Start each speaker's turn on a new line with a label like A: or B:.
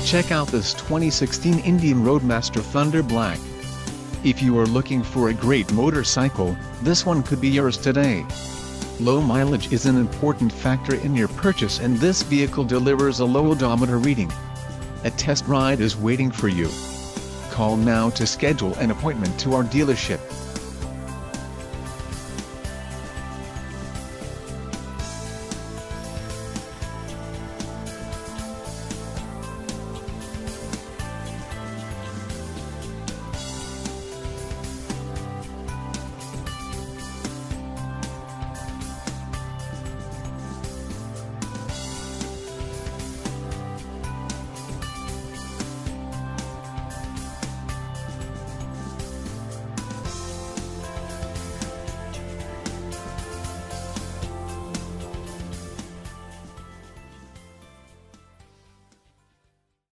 A: Check out this 2016 Indian Roadmaster Thunder Black. If you are looking for a great motorcycle, this one could be yours today. Low mileage is an important factor in your purchase, and this vehicle delivers a low odometer reading. A test ride is waiting for you. Call now to schedule an appointment to our dealership.